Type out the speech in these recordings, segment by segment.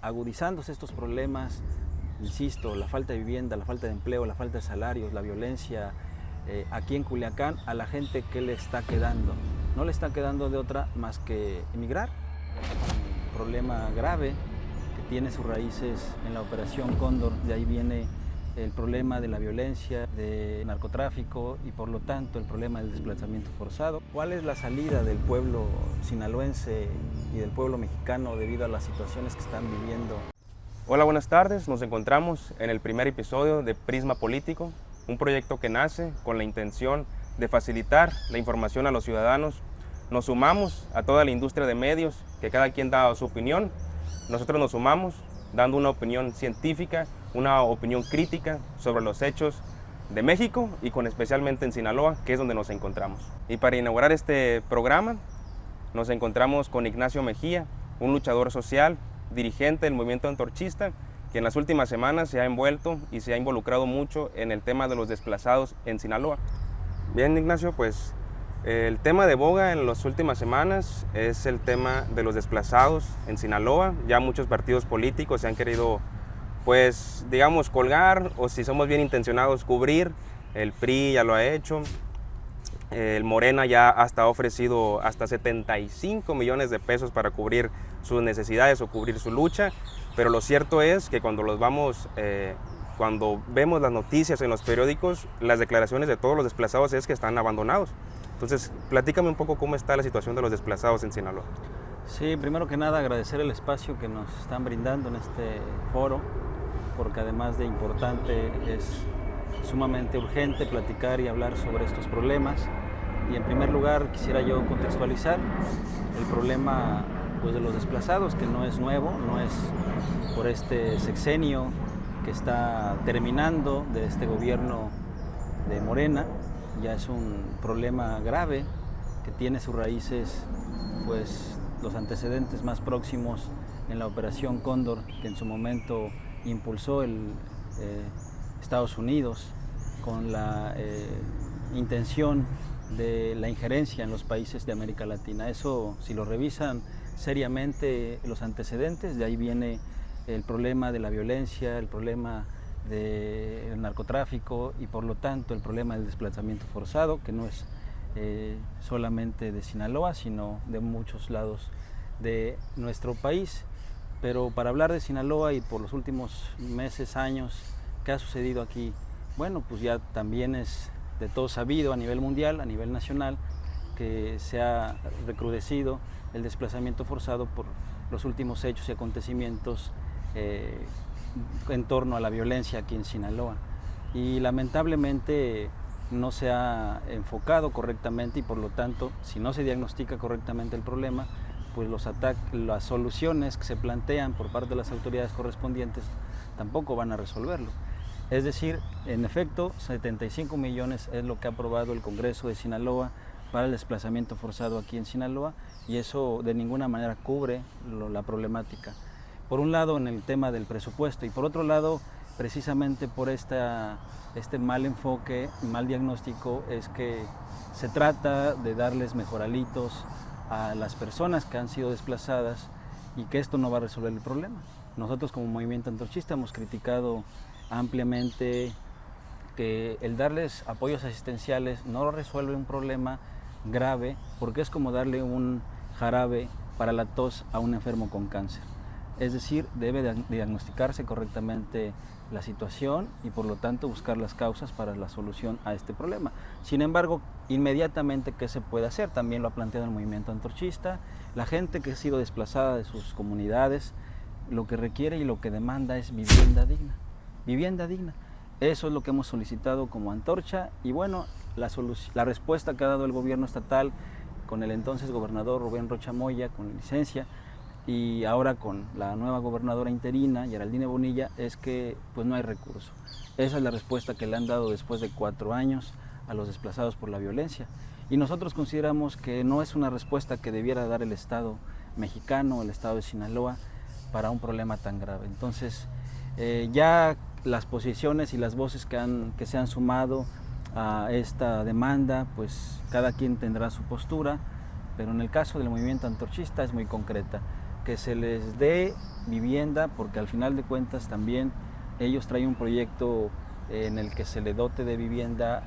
agudizándose estos problemas, insisto, la falta de vivienda, la falta de empleo, la falta de salarios, la violencia, aquí en Culiacán, a la gente, ¿qué le está quedando? No le está quedando de otra más que emigrar. Un problema grave que tiene sus raíces en la Operación Cóndor, de ahí viene el problema de la violencia, del narcotráfico y por lo tanto el problema del desplazamiento forzado. ¿Cuál es la salida del pueblo sinaloense y del pueblo mexicano debido a las situaciones que están viviendo? Hola, buenas tardes. Nos encontramos en el primer episodio de Prisma Político, un proyecto que nace con la intención de facilitar la información a los ciudadanos. Nos sumamos a toda la industria de medios, que cada quien da su opinión. Nosotros nos sumamos dando una opinión científica, una opinión crítica sobre los hechos de México y con especialmente en Sinaloa, que es donde nos encontramos. Y para inaugurar este programa nos encontramos con Ignacio Mejía, un luchador social, dirigente del movimiento antorchista, que en las últimas semanas se ha envuelto y se ha involucrado mucho en el tema de los desplazados en Sinaloa. Bien, Ignacio, pues el tema de boga en las últimas semanas es el tema de los desplazados en Sinaloa. Ya muchos partidos políticos se han querido, pues, digamos, colgar, o si somos bien intencionados, cubrir. El PRI ya lo ha hecho. El Morena ya hasta ha ofrecido hasta 75 millones de pesos para cubrir sus necesidades o cubrir su lucha. Pero lo cierto es que cuando cuando vemos las noticias en los periódicos, las declaraciones de todos los desplazados es que están abandonados. Entonces, platícame un poco cómo está la situación de los desplazados en Sinaloa. Sí, primero que nada agradecer el espacio que nos están brindando en este foro, porque además de importante es sumamente urgente platicar y hablar sobre estos problemas. Y en primer lugar quisiera yo contextualizar el problema, pues, de los desplazados, que no es nuevo, no es por este sexenio que está terminando de este gobierno de Morena. Ya es un problema grave que tiene sus raíces, pues, los antecedentes más próximos en la Operación Cóndor, que en su momento impulsó Estados Unidos con la intención de la injerencia en los países de América Latina. Eso, si lo revisan seriamente los antecedentes, de ahí viene el problema de la violencia, el problema del narcotráfico y por lo tanto el problema del desplazamiento forzado, que no es solamente de Sinaloa, sino de muchos lados de nuestro país. Pero para hablar de Sinaloa y por los últimos meses, años, ¿qué ha sucedido aquí? Bueno, pues ya también es de todo sabido a nivel mundial, a nivel nacional, que se ha recrudecido el desplazamiento forzado por los últimos hechos y acontecimientos en torno a la violencia aquí en Sinaloa. Y lamentablemente no se ha enfocado correctamente y por lo tanto, si no se diagnostica correctamente el problema, pues las soluciones que se plantean por parte de las autoridades correspondientes tampoco van a resolverlo. Es decir, en efecto, 75 millones es lo que ha aprobado el Congreso de Sinaloa para el desplazamiento forzado aquí en Sinaloa y eso de ninguna manera cubre la problemática. Por un lado en el tema del presupuesto y por otro lado precisamente por este mal enfoque, mal diagnóstico, es que se trata de darles mejoralitos a las personas que han sido desplazadas y que esto no va a resolver el problema. Nosotros como movimiento antorchista hemos criticado ampliamente que el darles apoyos asistenciales no resuelve un problema grave porque es como darle un jarabe para la tos a un enfermo con cáncer. Es decir, debe diagnosticarse correctamente la situación y por lo tanto buscar las causas para la solución a este problema. Sin embargo, inmediatamente, ¿qué se puede hacer? También lo ha planteado el movimiento antorchista. La gente que ha sido desplazada de sus comunidades, lo que requiere y lo que demanda es vivienda digna. Vivienda digna. Eso es lo que hemos solicitado como antorcha y bueno, la respuesta que ha dado el gobierno estatal con el entonces gobernador Rubén Rocha Moya, con licencia, y ahora con la nueva gobernadora interina, Geraldine Bonilla, es que pues no hay recurso. Esa es la respuesta que le han dado después de 4 años a los desplazados por la violencia. Y nosotros consideramos que no es una respuesta que debiera dar el Estado mexicano, el Estado de Sinaloa, para un problema tan grave. Entonces, ya las posiciones y las voces que se han sumado a esta demanda, pues cada quien tendrá su postura, pero en el caso del movimiento antorchista es muy concreta. que se les dé vivienda, porque al final de cuentas también ellos traen un proyecto en el que se le dote de vivienda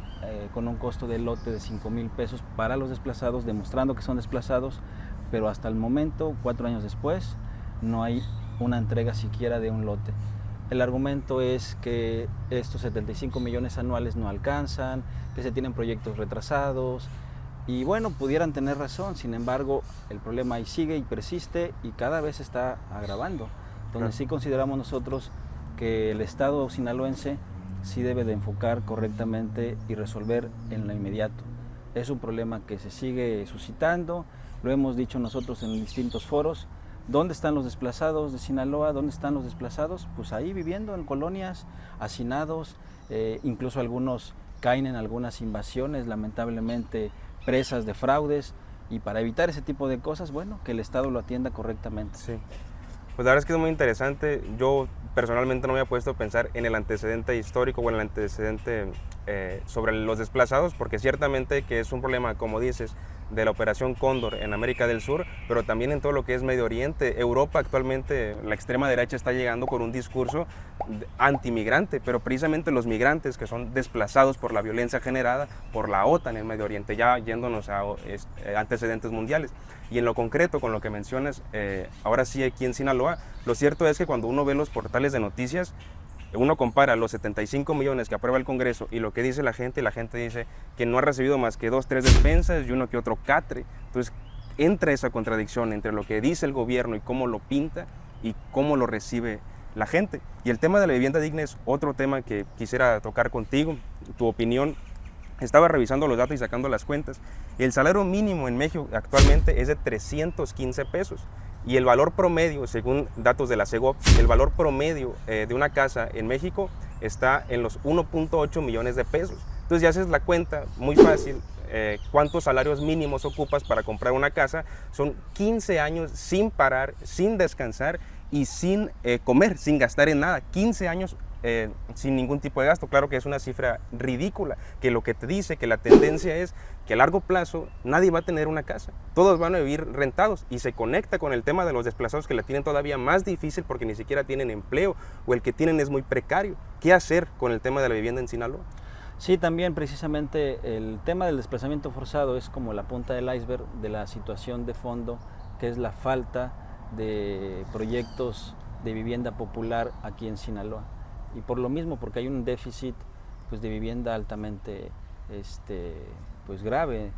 con un costo de lote de 5,000 pesos para los desplazados, demostrando que son desplazados, pero hasta el momento, 4 años después, no hay una entrega siquiera de un lote. El argumento es que estos 75 millones anuales no alcanzan, que se tienen proyectos retrasados, y bueno, pudieran tener razón. Sin embargo, el problema ahí sigue y persiste y cada vez se está agravando. Entonces sí consideramos nosotros que el Estado sinaloense sí debe de enfocar correctamente y resolver en lo inmediato. Es un problema que se sigue suscitando, lo hemos dicho nosotros en distintos foros. ¿Dónde están los desplazados de Sinaloa? ¿Dónde están los desplazados? Pues ahí viviendo en colonias, hacinados, incluso algunos caen en algunas invasiones, lamentablemente presas de fraudes, y para evitar ese tipo de cosas, bueno, que el Estado lo atienda correctamente. Sí. Pues la verdad es que es muy interesante. Yo personalmente no me había puesto a pensar en el antecedente histórico o en el antecedente sobre los desplazados, porque ciertamente que es un problema, como dices, de la Operación Cóndor en América del Sur, pero también en todo lo que es Medio Oriente. Europa actualmente, la extrema derecha está llegando con un discurso antimigrante, pero precisamente los migrantes que son desplazados por la violencia generada por la OTAN en Medio Oriente, ya yéndonos a antecedentes mundiales. Y en lo concreto, con lo que mencionas, ahora sí aquí en Sinaloa, lo cierto es que cuando uno ve los portales de noticias, uno compara los 75 millones que aprueba el Congreso y lo que dice la gente dice que no ha recibido más que 2, 3 despensas y uno que otro catre. Entonces entra esa contradicción entre lo que dice el gobierno y cómo lo pinta y cómo lo recibe la gente. Y el tema de la vivienda digna es otro tema que quisiera tocar contigo, tu opinión. Estaba revisando los datos y sacando las cuentas. El salario mínimo en México actualmente es de 315 pesos. Y el valor promedio, según datos de la Segov, el valor promedio de una casa en México está en los 1.8 millones de pesos. Entonces ya haces la cuenta, muy fácil, cuántos salarios mínimos ocupas para comprar una casa. Son 15 años sin parar, sin descansar y sin comer, sin gastar en nada. 15 años sin ningún tipo de gasto. Claro que es una cifra ridícula, que lo que te dice que la tendencia es que a largo plazo nadie va a tener una casa, todos van a vivir rentados, y se conecta con el tema de los desplazados, que la tienen todavía más difícil porque ni siquiera tienen empleo o el que tienen es muy precario. ¿Qué hacer con el tema de la vivienda en Sinaloa? Sí, también precisamente el tema del desplazamiento forzado es como la punta del iceberg de la situación de fondo, que es la falta de proyectos de vivienda popular aquí en Sinaloa. Y por lo mismo, porque hay un déficit pues, de vivienda altamente pues, grave.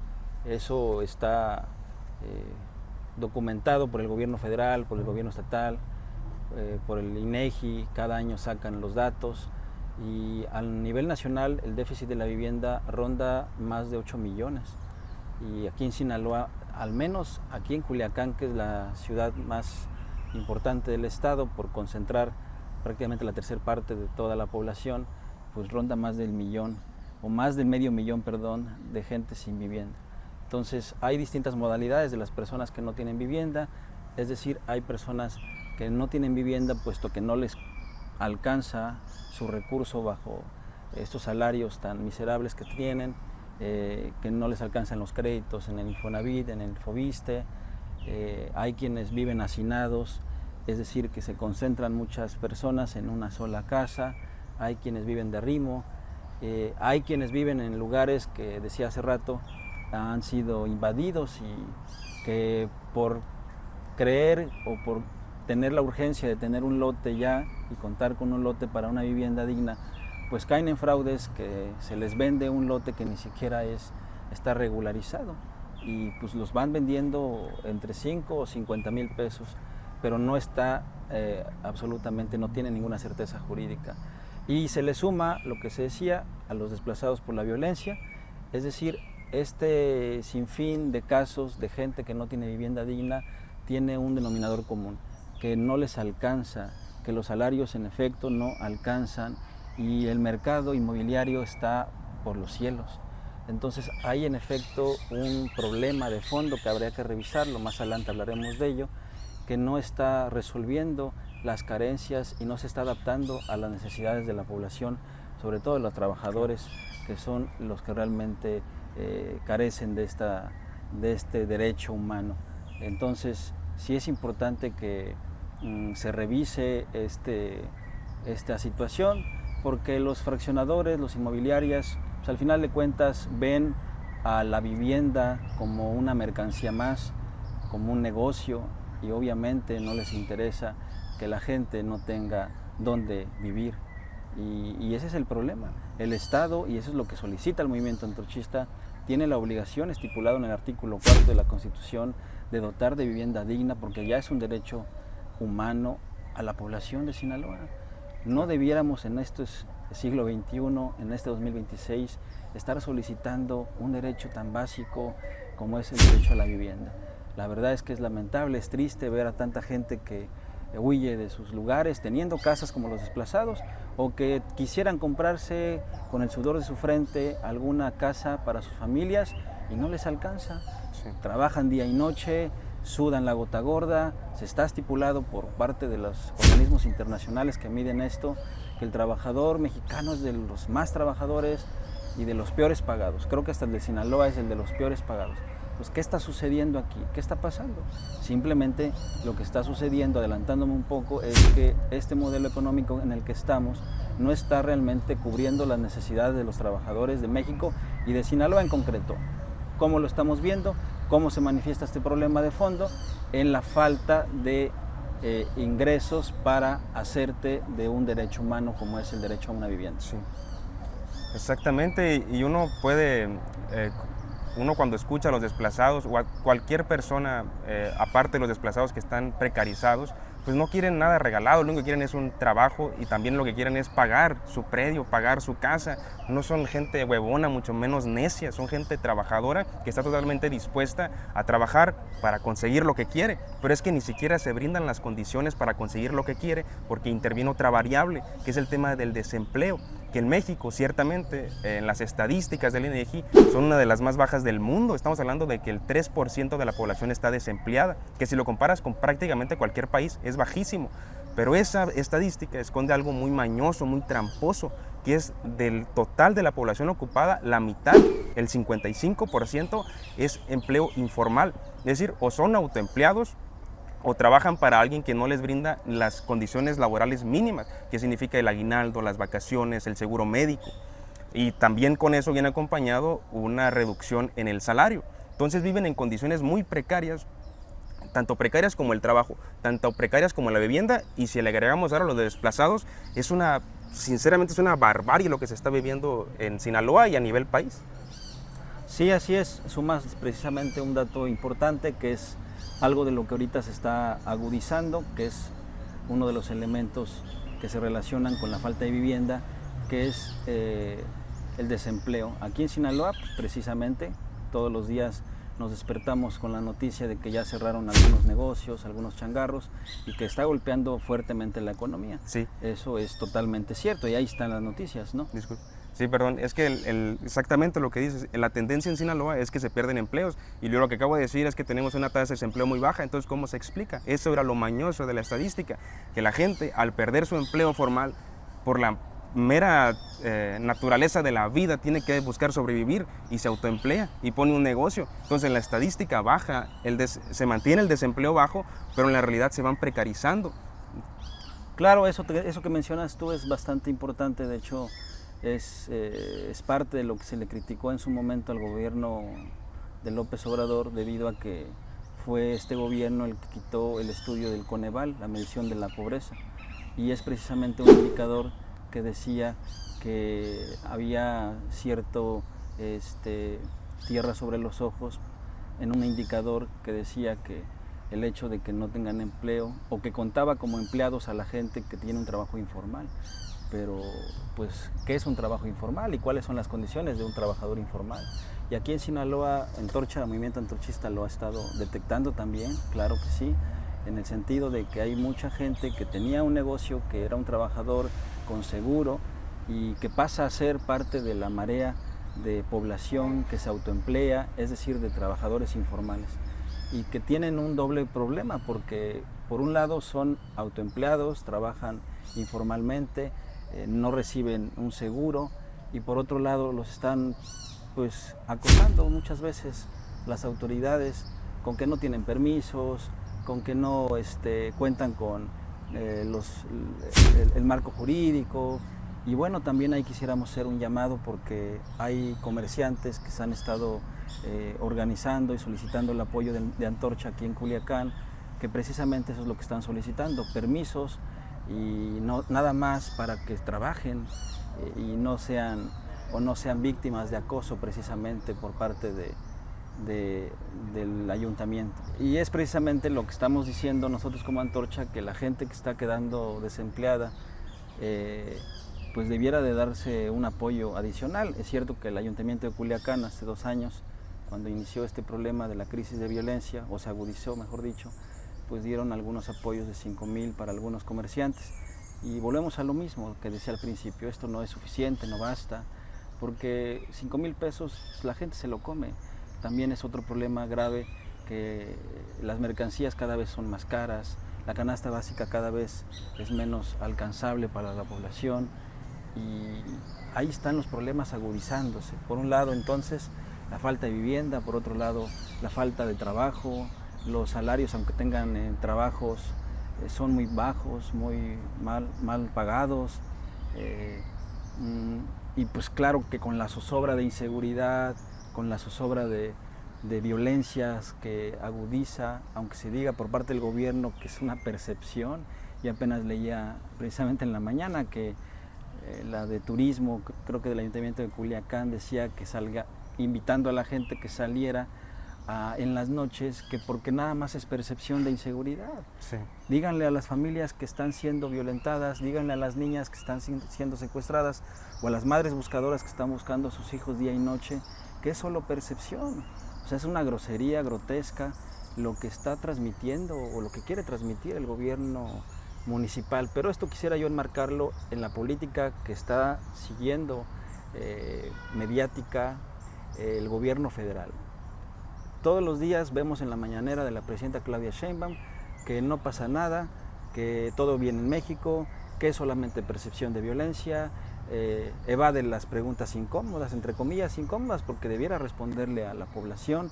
Eso está documentado por el gobierno federal, por el gobierno estatal, por el INEGI. Cada año sacan los datos, y a nivel nacional el déficit de la vivienda ronda más de 8 millones. Y aquí en Sinaloa, al menos aquí en Culiacán, que es la ciudad más importante del estado por concentrar prácticamente la tercera parte de toda la población, pues ronda más del millón, o más del medio millón, perdón, de gente sin vivienda. Entonces hay distintas modalidades de las personas que no tienen vivienda, es decir, hay personas que no tienen vivienda puesto que no les alcanza su recurso bajo estos salarios tan miserables que tienen, que no les alcanzan los créditos en el Infonavit, en el Fobiste. Hay quienes viven hacinados, es decir, que se concentran muchas personas en una sola casa. Hay quienes viven de arrimo, hay quienes viven en lugares que, decía hace rato, han sido invadidos y que por creer o por tener la urgencia de tener un lote ya y contar con un lote para una vivienda digna, pues caen en fraudes, que se les vende un lote que ni siquiera está regularizado, y pues los van vendiendo entre 5 o 50 mil pesos, pero no está absolutamente, no tiene ninguna certeza jurídica. Y se le suma lo que se decía a los desplazados por la violencia, es decir, este sinfín de casos de gente que no tiene vivienda digna tiene un denominador común, que no les alcanza, que los salarios en efecto no alcanzan y el mercado inmobiliario está por los cielos. Entonces hay en efecto un problema de fondo que habría que revisarlo, más adelante hablaremos de ello, que no está resolviendo las carencias y no se está adaptando a las necesidades de la población, sobre todo de los trabajadores, que son los que realmente carecen de este derecho humano. Entonces sí es importante que se revise esta situación, porque los fraccionadores, los inmobiliarias, pues al final de cuentas ven a la vivienda como una mercancía más, como un negocio, y obviamente no les interesa que la gente no tenga dónde vivir. Y ese es el problema. El Estado, y eso es lo que solicita el movimiento antorchista, tiene la obligación estipulada en el artículo 4 de la Constitución de dotar de vivienda digna, porque ya es un derecho humano a la población de Sinaloa. No debiéramos en este siglo XXI, en este 2026, estar solicitando un derecho tan básico como es el derecho a la vivienda. La verdad es que es lamentable, es triste ver a tanta gente que huye de sus lugares teniendo casas como los desplazados, o que quisieran comprarse con el sudor de su frente alguna casa para sus familias y no les alcanza. Sí. Trabajan día y noche, sudan la gota gorda. Se está estipulado por parte de los organismos internacionales que miden esto, que el trabajador mexicano es de los más trabajadores y de los peores pagados. Creo que hasta el de Sinaloa es el de los peores pagados. Pues, ¿qué está sucediendo aquí? ¿Qué está pasando? Simplemente lo que está sucediendo, adelantándome un poco, es que este modelo económico en el que estamos no está realmente cubriendo las necesidades de los trabajadores de México y de Sinaloa en concreto. ¿Cómo lo estamos viendo? ¿Cómo se manifiesta este problema de fondo? En la falta de ingresos para hacerte de un derecho humano como es el derecho a una vivienda. Sí. Exactamente, y uno puede... Uno cuando escucha a los desplazados o a cualquier persona, aparte de los desplazados que están precarizados, pues no quieren nada regalado, lo único que quieren es un trabajo y también lo que quieren es pagar su predio, pagar su casa. No son gente huevona, mucho menos necia, son gente trabajadora que está totalmente dispuesta a trabajar para conseguir lo que quiere, pero es que ni siquiera se brindan las condiciones para conseguir lo que quiere porque interviene otra variable, que es el tema del desempleo, que en México ciertamente en las estadísticas del INEGI son una de las más bajas del mundo. Estamos hablando de que el 3% de la población está desempleada, que si lo comparas con prácticamente cualquier país es bajísimo, pero esa estadística esconde algo muy mañoso, muy tramposo, que es del total de la población ocupada, la mitad, el 55% es empleo informal, es decir, o son autoempleados o trabajan para alguien que no les brinda las condiciones laborales mínimas, que significa el aguinaldo, las vacaciones, el seguro médico, y también con eso viene acompañado una reducción en el salario. Entonces viven en condiciones muy precarias, tanto precarias como el trabajo, tanto precarias como la vivienda, y si le agregamos ahora los de desplazados, sinceramente es una barbarie lo que se está viviendo en Sinaloa y a nivel país. Sí, así es. Sumas precisamente un dato importante, que es algo de lo que ahorita se está agudizando, que es uno de los elementos que se relacionan con la falta de vivienda, que es el desempleo. Aquí en Sinaloa, pues, precisamente, todos los días nos despertamos con la noticia de que ya cerraron algunos negocios, algunos changarros, y que está golpeando fuertemente la economía. Sí. Eso es totalmente cierto, y ahí están las noticias, ¿no? Disculpe. Sí, perdón, es que exactamente lo que dices, la tendencia en Sinaloa es que se pierden empleos, y yo lo que acabo de decir es que tenemos una tasa de desempleo muy baja. Entonces, ¿cómo se explica? Eso era lo mañoso de la estadística, que la gente, al perder su empleo formal, por la mera naturaleza de la vida, tiene que buscar sobrevivir y se autoemplea y pone un negocio. Entonces la estadística baja, se mantiene el desempleo bajo, pero en la realidad se van precarizando. Claro, eso que mencionas tú es bastante importante. De hecho, es parte de lo que se le criticó en su momento al gobierno de López Obrador, debido a que fue este gobierno el que quitó el estudio del Coneval, la medición de la pobreza, y es precisamente un indicador que decía que había cierto tierra sobre los ojos, en un indicador que decía que el hecho de que no tengan empleo, o que contaba como empleados a la gente que tiene un trabajo informal. Pero, pues, ¿qué es un trabajo informal y cuáles son las condiciones de un trabajador informal? Y aquí en Sinaloa, el movimiento antorchista lo ha estado detectando también, claro que sí, en el sentido de que hay mucha gente que tenía un negocio, que era un trabajador con seguro, y que pasa a ser parte de la marea de población que se autoemplea, es decir, de trabajadores informales, y que tienen un doble problema, porque por un lado son autoempleados, trabajan informalmente, no reciben un seguro, y por otro lado los están pues acosando muchas veces las autoridades con que no tienen permisos, con que no cuentan con el marco jurídico. Y bueno, también ahí quisiéramos hacer un llamado porque hay comerciantes que se han estado organizando y solicitando el apoyo de Antorcha aquí en Culiacán, que precisamente eso es lo que están solicitando, permisos y no, nada más para que trabajen y no sean víctimas de acoso precisamente por parte del ayuntamiento. Y es precisamente lo que estamos diciendo nosotros como Antorcha, que la gente que está quedando desempleada pues debiera de darse un apoyo adicional. Es cierto que el Ayuntamiento de Culiacán hace 2 años, cuando inició este problema de la crisis de violencia, o se agudizó mejor dicho, pues dieron algunos apoyos de 5,000 para algunos comerciantes. Y volvemos a lo mismo que decía al principio, esto no es suficiente, no basta, porque 5,000 pesos la gente se lo come. También es otro problema grave que las mercancías cada vez son más caras, la canasta básica cada vez es menos alcanzable para la población y ahí están los problemas agudizándose. Por un lado entonces la falta de vivienda, por otro lado la falta de trabajo, los salarios aunque tengan trabajos son muy bajos, muy mal pagados y pues claro que con la zozobra de inseguridad, con la zozobra de violencias que agudiza, aunque se diga por parte del gobierno que es una percepción. Y apenas leía precisamente en la mañana que la de turismo, creo que del Ayuntamiento de Culiacán, decía que salga, invitando a la gente que saliera en las noches, que porque nada más es percepción de inseguridad. Sí. Díganle a las familias que están siendo violentadas, díganle a las niñas que están siendo secuestradas o a las madres buscadoras que están buscando a sus hijos día y noche, que es solo percepción. O sea, es una grosería grotesca lo que está transmitiendo o lo que quiere transmitir el gobierno municipal. Pero esto quisiera yo enmarcarlo en la política que está siguiendo mediática el gobierno federal. Todos los días vemos en la mañanera de la presidenta Claudia Sheinbaum que no pasa nada, que todo bien en México, que es solamente percepción de violencia, evade las preguntas incómodas, entre comillas incómodas, porque debiera responderle a la población.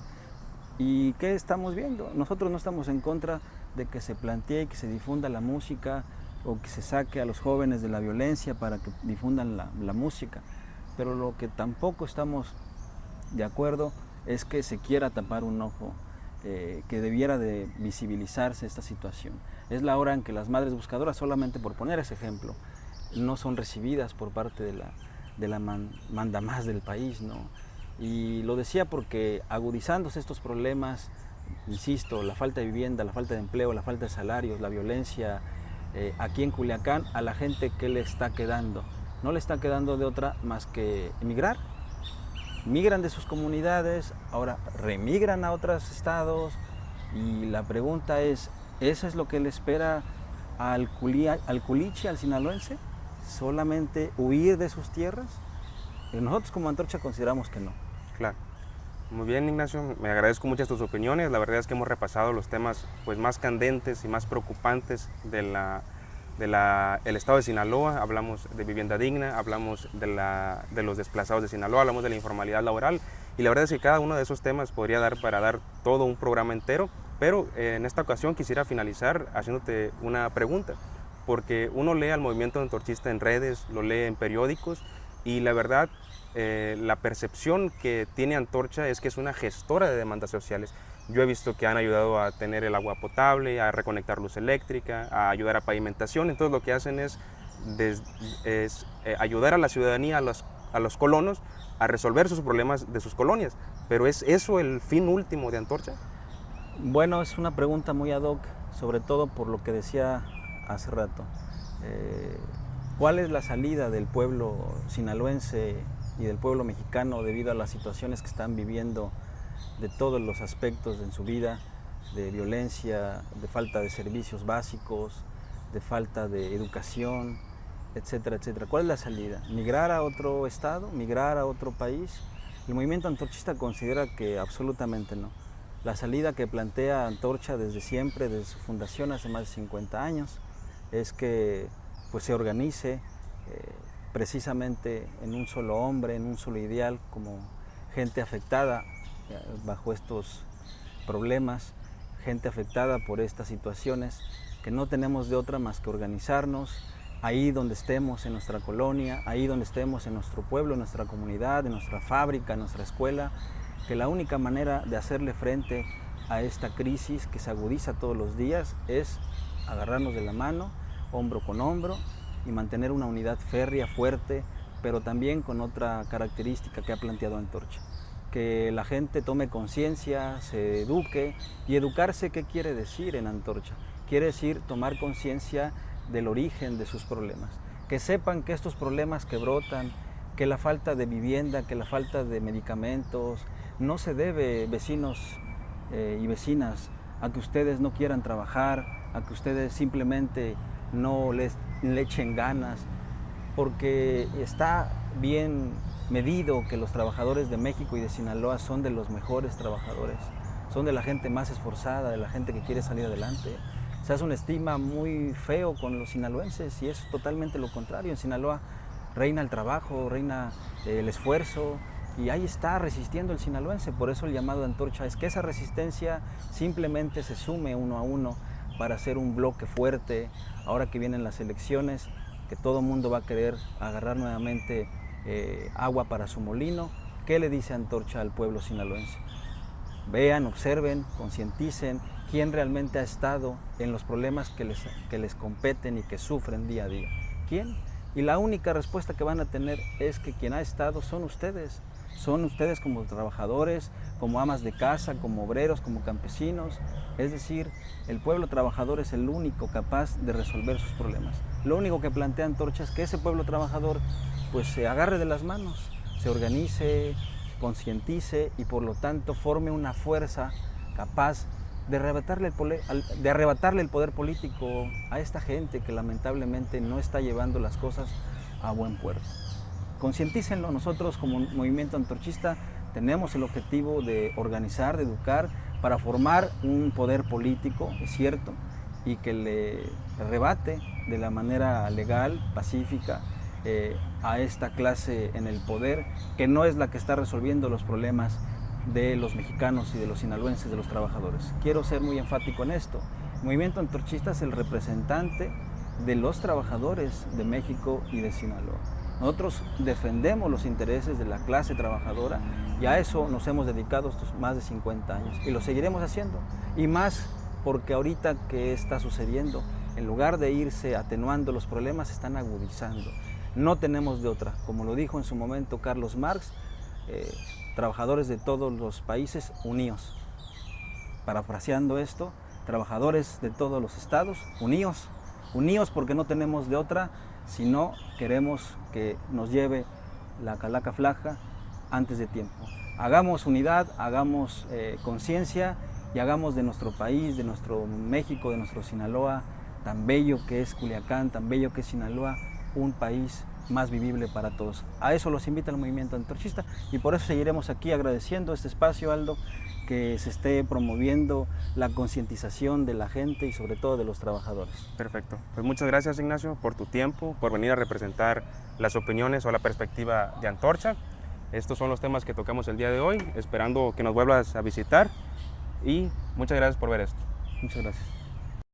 ¿Y qué estamos viendo? Nosotros no estamos en contra de que se plantee, que se difunda la música o que se saque a los jóvenes de la violencia para que difundan la música, pero lo que tampoco estamos de acuerdo es que se quiera tapar un ojo, que debiera de visibilizarse esta situación. Es la hora en que las madres buscadoras, solamente por poner ese ejemplo, no son recibidas por parte de la mandamás del país, ¿no? Y lo decía porque agudizándose estos problemas, insisto, la falta de vivienda, la falta de empleo, la falta de salarios, la violencia, aquí en Culiacán, a la gente ¿qué le está quedando? No le está quedando de otra más que emigrar. Migran de sus comunidades, ahora remigran a otros estados y la pregunta es, ¿eso es lo que le espera al culiche, al sinaloense? ¿Solamente huir de sus tierras? Y nosotros como Antorcha consideramos que no. Claro. Muy bien, Ignacio, me agradezco muchas tus opiniones. La verdad es que hemos repasado los temas pues, más candentes y más preocupantes del estado de Sinaloa. Hablamos de vivienda digna, hablamos de los desplazados de Sinaloa, hablamos de la informalidad laboral y la verdad es que cada uno de esos temas podría dar para dar todo un programa entero, pero en esta ocasión quisiera finalizar haciéndote una pregunta, porque uno lee al movimiento antorchista en redes, lo lee en periódicos y la verdad la percepción que tiene Antorcha es que es una gestora de demandas sociales. Yo he visto que han ayudado a tener el agua potable, a reconectar luz eléctrica, a ayudar a pavimentación. Entonces lo que hacen es ayudar a la ciudadanía, a los colonos, a resolver sus problemas de sus colonias. Pero ¿es eso el fin último de Antorcha? Bueno, es una pregunta muy ad hoc, sobre todo por lo que decía hace rato. ¿Cuál es la salida del pueblo sinaloense y del pueblo mexicano debido a las situaciones que están viviendo de todos los aspectos en su vida, de violencia, de falta de servicios básicos, de falta de educación, etcétera, etcétera? ¿Cuál es la salida? ¿Migrar a otro estado? ¿Migrar a otro país? El movimiento antorchista considera que absolutamente no. La salida que plantea Antorcha desde siempre, desde su fundación hace más de 50 años, es que pues, se organice precisamente en un solo hombre, en un solo ideal, como gente afectada bajo estos problemas, gente afectada por estas situaciones, que no tenemos de otra más que organizarnos ahí donde estemos en nuestra colonia, ahí donde estemos en nuestro pueblo, en nuestra comunidad, en nuestra fábrica, en nuestra escuela, que la única manera de hacerle frente a esta crisis que se agudiza todos los días es agarrarnos de la mano, hombro con hombro, y mantener una unidad férrea, fuerte, pero también con otra característica que ha planteado Antorcha: que la gente tome conciencia, se eduque. Y educarse, ¿qué quiere decir en Antorcha? Quiere decir tomar conciencia del origen de sus problemas, que sepan que estos problemas que brotan, que la falta de vivienda, que la falta de medicamentos, no se debe, vecinos y vecinas, a que ustedes no quieran trabajar, a que ustedes simplemente no le echen ganas, porque está bien medido que los trabajadores de México y de Sinaloa son de los mejores trabajadores, son de la gente más esforzada, de la gente que quiere salir adelante. Se hace un estigma muy feo con los sinaloenses y es totalmente lo contrario. En Sinaloa reina el trabajo, reina el esfuerzo, y ahí está resistiendo el sinaloense. Por eso el llamado de Antorcha es que esa resistencia simplemente se sume uno a uno para hacer un bloque fuerte. Ahora que vienen las elecciones, que todo el mundo va a querer agarrar nuevamente agua para su molino, ¿qué le dice Antorcha al pueblo sinaloense? Vean, observen, concienticen quién realmente ha estado en los problemas que les competen y que sufren día a día. ¿Quién? Y la única respuesta que van a tener es que quien ha estado son ustedes. Son ustedes como trabajadores, como amas de casa, como obreros, como campesinos. Es decir, el pueblo trabajador es el único capaz de resolver sus problemas. Lo único que plantea Antorcha es que ese pueblo trabajador pues se agarre de las manos, se organice, concientice y por lo tanto forme una fuerza capaz de arrebatarle el poder político a esta gente que lamentablemente no está llevando las cosas a buen puerto. Concientícenlo. Nosotros como movimiento antorchista tenemos el objetivo de organizar, de educar, para formar un poder político, es cierto, y que le rebate de la manera legal, pacífica, a esta clase en el poder, que no es la que está resolviendo los problemas de los mexicanos y de los sinaloenses, de los trabajadores. Quiero ser muy enfático en esto. El movimiento antorchista es el representante de los trabajadores de México y de Sinaloa. Nosotros defendemos los intereses de la clase trabajadora y a eso nos hemos dedicado estos más de 50 años y lo seguiremos haciendo. Y más porque ahorita que está sucediendo, en lugar de irse atenuando, los problemas se están agudizando. No tenemos de otra. Como lo dijo en su momento Carlos Marx, trabajadores de todos los países, unidos. Parafraseando esto, trabajadores de todos los estados, unidos. Unidos porque no tenemos de otra, si no queremos que nos lleve la calaca flaca antes de tiempo. Hagamos unidad, hagamos conciencia y hagamos de nuestro país, de nuestro México, de nuestro Sinaloa, tan bello que es Culiacán, tan bello que es Sinaloa, un país más vivible para todos. A eso los invita el movimiento antorchista y por eso seguiremos aquí agradeciendo este espacio, Aldo, que se esté promoviendo la concientización de la gente y sobre todo de los trabajadores. Perfecto. Pues muchas gracias, Ignacio, por tu tiempo, por venir a representar las opiniones o la perspectiva de Antorcha. Estos son los temas que tocamos el día de hoy, esperando que nos vuelvas a visitar y muchas gracias por ver esto. Muchas gracias.